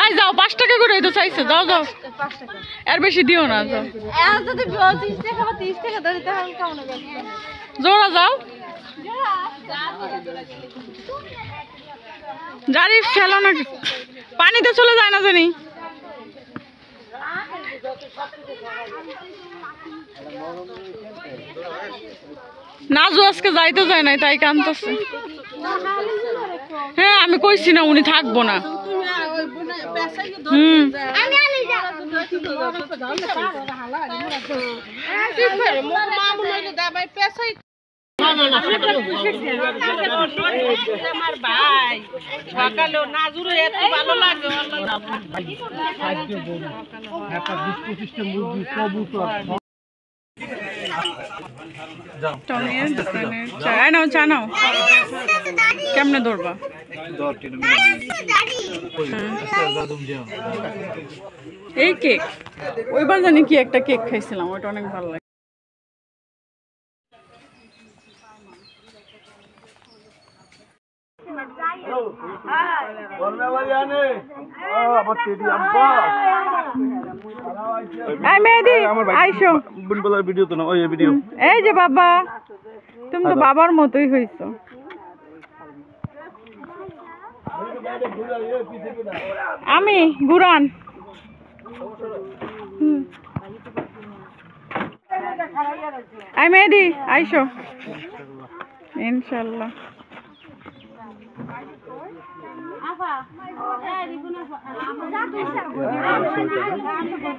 ভাই যাও 5 টাকা করে তো চাইছে যাও যাও 5 টাকা এর বেশি দিও না যাও আর যদি 30 টাকা বা 30 টাকা ধরে তাহলে কেমন হবে জোড়া যাও জারিফ খেলো না পানিতে চলে যায় না জানি নাজু আজকে যাইতে যায় নাই তাই কাঁদতেছে হ্যাঁ আমি কইছি না উনি থাকবো না আমার ভাই সকালে নাজুরে এত ভালো লাগে চা নাও কেমনে ধরবা এই কেক ওইবার জানি কি একটা কেক খাইছিলাম ওইটা অনেক ভালো লাগে এই যে বাবা তুমি তো বাবার মতোই হইছো আমি গুরান আই মেহেদি আইসো ইনশাল্লাহ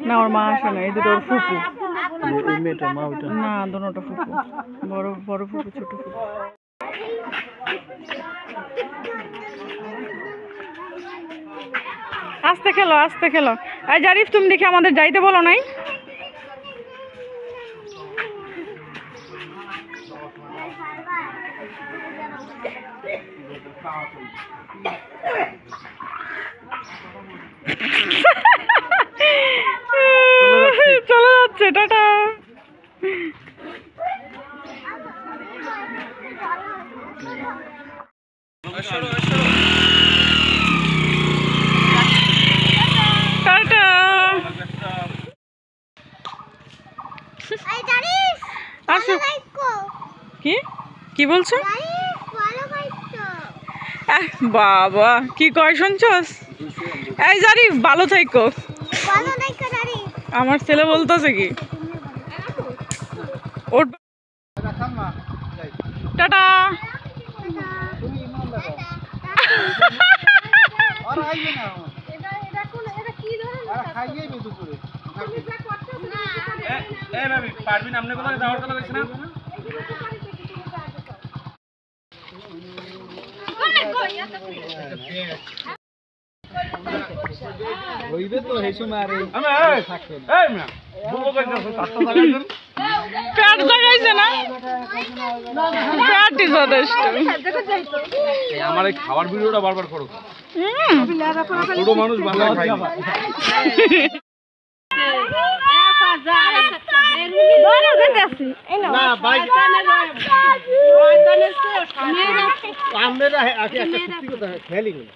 না ওর মা আসে না এই দুটো ওর ফুপু না দুটোটা ফুপু বড় বড় ফুপু ছোট ফুপু আস্তে খেলো এই জারিফ তুমি দেখি আমাদের যাইতে বলো নাই চলে যাচ্ছে টাটা টাটা আসো কি কি বলছো বাবা কি কয় শুনছস এই জারিফ ভালো থাইকো আমার ছেলে বলতেছে কি টাটা পেট জাগাইছে না পেটই যথেষ্ট আমার এই খাবার ভিডিওটা বারবার করো ছোট মানুষ বাংলা খাই না বাইক আমরা একটা সত্যি কথা খেয়ালই করি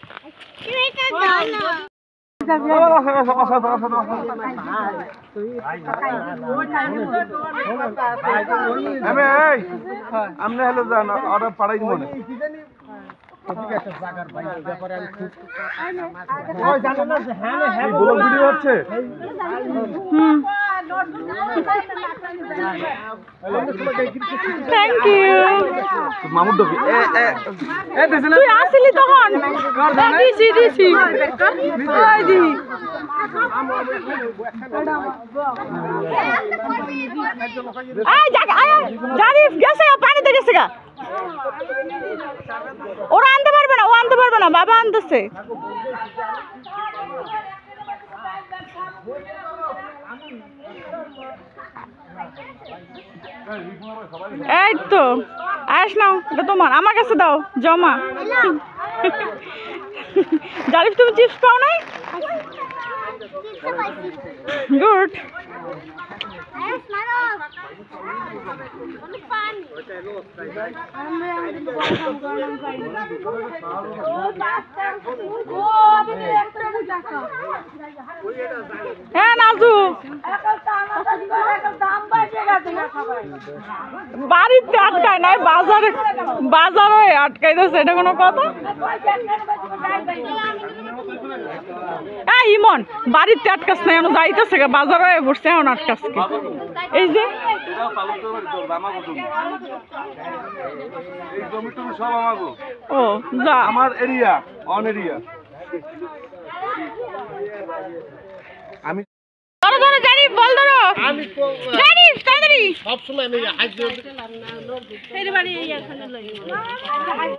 আমরা হলো জান অর্ডার পাঠাই দিব না ভিডিও হচ্ছে থ্যাংক ইউ মামুর ডবি তুই আসলি তখন দিছি দিছি ওই দি আয় জারিফ গেছে পানিতে গেছে গা ওরা আনতে পারবে না ও আনতে পারবে না বাবা আনতেছে এই তো আস নাও এটা তোমার আমার কাছে দাও জমা জারিফ তুমি চিপস পাও নাই গুড হ্যাঁ নাজু বাড়িতে আটকায় নাই বাজারে আটকাইতেছে, এটা কোনো কথা? ইমন বাড়িতে আটকাস না, এখন যাইতেছে বাজারে বসছে, এখন আটকাচ্ছে। এই যে ও যা আমার এরিয়া অন এরিয়া আমি ধরো ধরো জানি বল ধরো জানি তাড়াতাড়ি সবসময় আমি